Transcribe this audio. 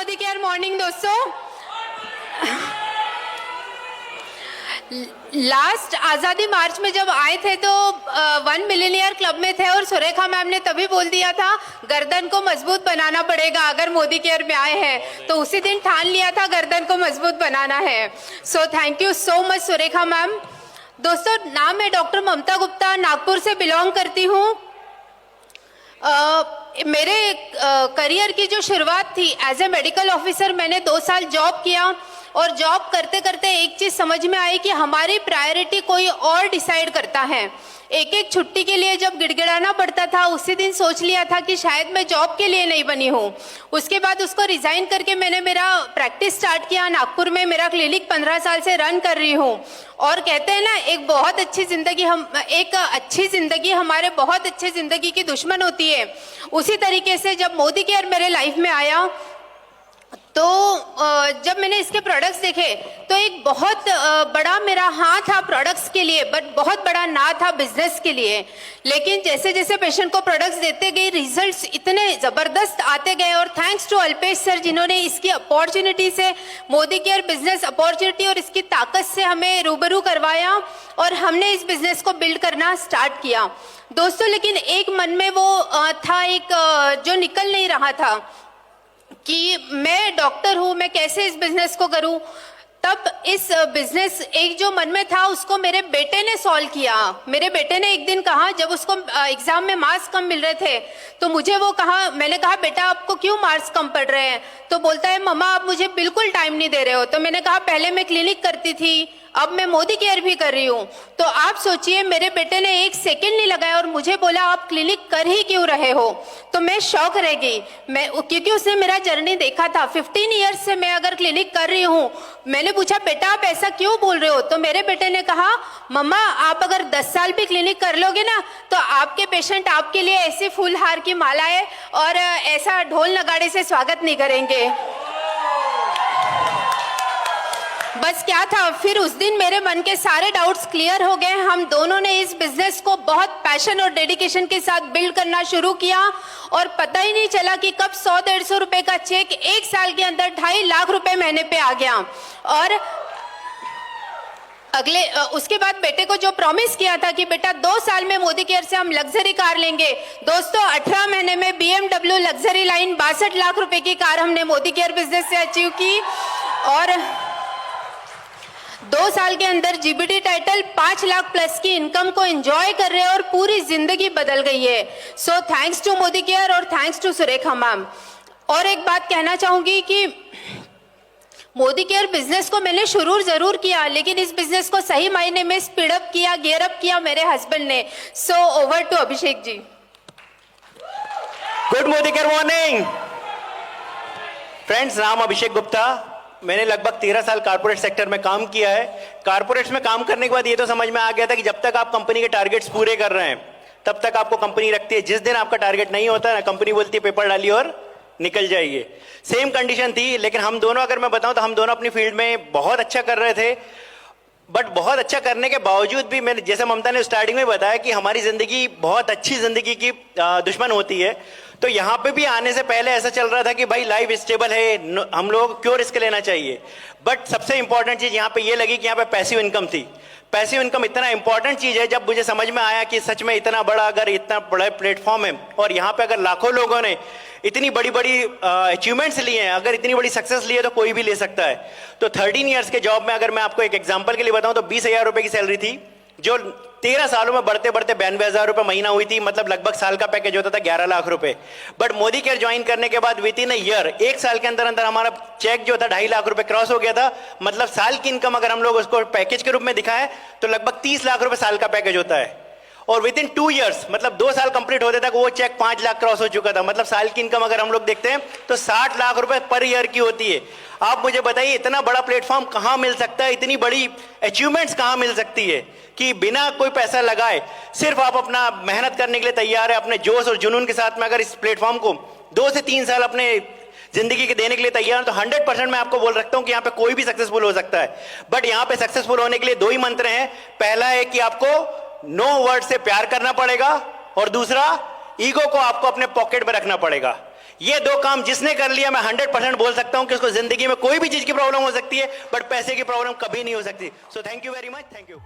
Modi care morning दोस्तों। Last आज़ादी मार्च में जब आए थे तो 1 मिलियनियर क्लब में थे और सुरेखा मैम ने तभी बोल दिया था गर्दन को मजबूत बनाना पड़ेगा अगर मोदी केयर में आए हैं, तो उसी दिन ठान लिया था गर्दन को मजबूत बनाना है। So thank you so much Surekha ma'am. दोस्तों, नाम है डॉक्टर ममता गुप्ता, नागपुर से बिलोंग करती हूँ। मेरे करियर की जो शुरुआत थी एज ए मेडिकल ऑफिसर, मैंने 2 साल जॉब किया और जॉब करते करते एक चीज़ समझ में आई कि हमारी प्रायोरिटी कोई और डिसाइड करता है। एक एक छुट्टी के लिए जब गिड़गिड़ाना पड़ता था, उसी दिन सोच लिया था कि शायद मैं जॉब के लिए नहीं बनी हूँ। उसके बाद उसको रिज़ाइन करके मैंने मेरा प्रैक्टिस स्टार्ट किया नागपुर में। मेरा क्लिनिक 15 साल से रन कर रही हूँ। और कहते हैं ना, एक अच्छी ज़िंदगी हमारे बहुत अच्छी ज़िंदगी की दुश्मन होती है। उसी तरीके से जब मोदी केयर मेरे लाइफ में आया तो जब मैंने इसके प्रोडक्ट्स देखे तो एक बहुत बड़ा मेरा हाँ था प्रोडक्ट्स के लिए, बट बहुत बड़ा ना था बिजनेस के लिए। लेकिन जैसे जैसे पेशेंट को प्रोडक्ट्स देते गए, रिजल्ट्स इतने ज़बरदस्त आते गए। और थैंक्स टू अल्पेश सर, जिन्होंने इसकी अपॉर्चुनिटी से मोदी केयर बिजनेस अपॉर्चुनिटी और इसकी ताकत से हमें रूबरू करवाया और हमने इस बिजनेस को बिल्ड करना स्टार्ट किया दोस्तों। लेकिन एक मन में वो था, एक जो निकल नहीं रहा था कि मैं डॉक्टर हूँ, मैं कैसे इस बिजनेस को करूँ। तब इस बिजनेस एक जो मन में था उसको मेरे बेटे ने सॉल्व किया। मेरे बेटे ने एक दिन कहा, जब उसको एग्जाम में मार्क्स कम मिल रहे थे तो मुझे वो कहा, मैंने कहा बेटा आपको क्यों मार्क्स कम पड़ रहे हैं? तो बोलता है मम्मा आप मुझे बिल्कुल टाइम नहीं दे रहे हो। तो मैंने कहा पहले मैं क्लिनिक करती थी, अब मैं मोदी केयर भी कर रही हूँ। तो आप सोचिए, मेरे बेटे ने 1 सेकंड नहीं लगाया और मुझे बोला आप क्लिनिक कर ही क्यों रहे हो? तो मैं शॉक रह गई, क्योंकि उसने मेरा जर्नी देखा था। 15 ईयर्स से मैं अगर क्लिनिक कर रही हूँ। मैंने पूछा बेटा आप ऐसा क्यों बोल रहे हो? तो मेरे बेटे ने कहा मम्मा आप अगर 10 साल भी क्लिनिक कर लोगे ना तो आपके पेशेंट आपके लिए ऐसे फूल हार की मालाएं और ऐसा ढोल नगाड़े से स्वागत नहीं करेंगे। बस क्या था, फिर उस दिन मेरे मन के सारे डाउट्स क्लियर हो गए। हम दोनों ने इस बिजनेस को बहुत पैशन और डेडिकेशन के साथ बिल्ड करना शुरू किया और पता ही नहीं चला कि कब 100-150 रुपए का चेक 1 साल के अंदर 2.5 लाख रुपए महीने पे आ गया। और उसके बाद बेटे को जो प्रॉमिस किया था कि बेटा 2 साल में मोदी केयर से हम लग्जरी कार लेंगे, दोस्तों 18 महीने में BMW लग्जरी लाइन 62 लाख रुपए की कार हमने मोदी केयर बिजनेस से अचीव की। और 2 साल के अंदर जीबीटी टाइटल 5 लाख प्लस की इनकम को एंजॉय कर रहे हैं और पूरी जिंदगी बदल गई है। So thanks to Modi care और थैंक्स टू सुरेखा मैम। और एक बात कहना चाहूंगी कि मोदी केयर बिजनेस को मैंने शुरू जरूर किया, लेकिन इस बिजनेस को सही मायने में स्पीड अप किया, गियर अप किया मेरे हस्बैंड ने। So over to Abhishek ji. Good Modi care morning friends. नाम अभिषेक गुप्ता। मैंने लगभग 13 साल कारपोरेट सेक्टर में काम किया है। कारपोरेट्स में काम करने के बाद ये तो समझ में आ गया था कि जब तक आप कंपनी के टारगेट्स पूरे कर रहे हैं तब तक आपको कंपनी रखती है। जिस दिन आपका टारगेट नहीं होता है ना, कंपनी बोलती है पेपर डालिए और निकल जाइए। सेम कंडीशन थी, लेकिन हम दोनों, अगर मैं बताऊं तो हम दोनों अपनी फील्ड में बहुत अच्छा कर रहे थे। बट बहुत अच्छा करने के बावजूद भी, मैंने जैसे ममता ने स्टार्टिंग में बताया कि हमारी जिंदगी बहुत अच्छी जिंदगी की दुश्मन होती है, तो यहाँ पे भी आने से पहले ऐसा चल रहा था कि भाई लाइफ स्टेबल है, हम लोग क्यों रिस्क लेना चाहिए। बट सबसे इंपॉर्टेंट चीज यहाँ पे ये लगी कि यहाँ पे पैसिव इनकम थी। पैसिव इनकम इतना इंपॉर्टेंट चीज है, जब मुझे समझ में आया कि सच में इतना बड़ा प्लेटफॉर्म है और यहाँ पे अगर लाखों लोगों ने इतनी बड़ी बड़ी अचीवमेंट्स लिए हैं, अगर इतनी बड़ी सक्सेस ली है तो कोई भी ले सकता है। तो 13 ईयर्स के जॉब में अगर मैं आपको एक एग्जांपल के लिए बताऊं तो 20,000 रुपए की सैलरी थी, जो 13 सालों में बढ़ते बढ़ते 92,000 रुपए महीना हुई थी। मतलब लगभग साल का पैकेज होता था 11 लाख रुपए। बट मोदी केयर ज्वाइन करने के बाद विद इन अ ईयर, 1 साल के अंदर अंदर हमारा चेक जो था 2.5 लाख रुपए क्रॉस हो गया था। मतलब साल की इनकम अगर हम लोग उसको पैकेज के रूप में दिखाएं तो लगभग 30 लाख रुपए साल का पैकेज होता है। और विद इन 2 ईयर्स, मतलब 2 साल कंप्लीट होते तक वो चेक 5 लाख क्रॉस हो चुका था। मतलब साल की इनकम अगर हम लोग देखते हैं तो 60 लाख रुपए पर ईयर की होती है। आप मुझे बताइए इतना बड़ा प्लेटफॉर्म कहां मिल सकता है, इतनी बड़ी अचीवमेंट्स कहां मिल सकती है कि बिना कोई पैसा लगाए सिर्फ आप अपना मेहनत करने के लिए तैयार है, अपने जोश और जुनून के साथ में अगर इस प्लेटफॉर्म को 2 से 3 साल अपने जिंदगी के देने के लिए तैयार है तो 100% मैं आपको बोल रखता हूं कि यहाँ पे कोई भी सक्सेसफुल हो सकता है। बट यहाँ पे सक्सेसफुल होने के लिए 2 ही मंत्र हैं। पहला है कि आपको नो वर्ड से प्यार करना पड़ेगा और दूसरा ईगो को आपको अपने पॉकेट में रखना पड़ेगा। ये दो काम जिसने कर लिया, मैं 100% बोल सकता हूं कि उसको जिंदगी में कोई भी चीज की प्रॉब्लम हो सकती है, बट पैसे की प्रॉब्लम कभी नहीं हो सकती। So thank you very much, thank you.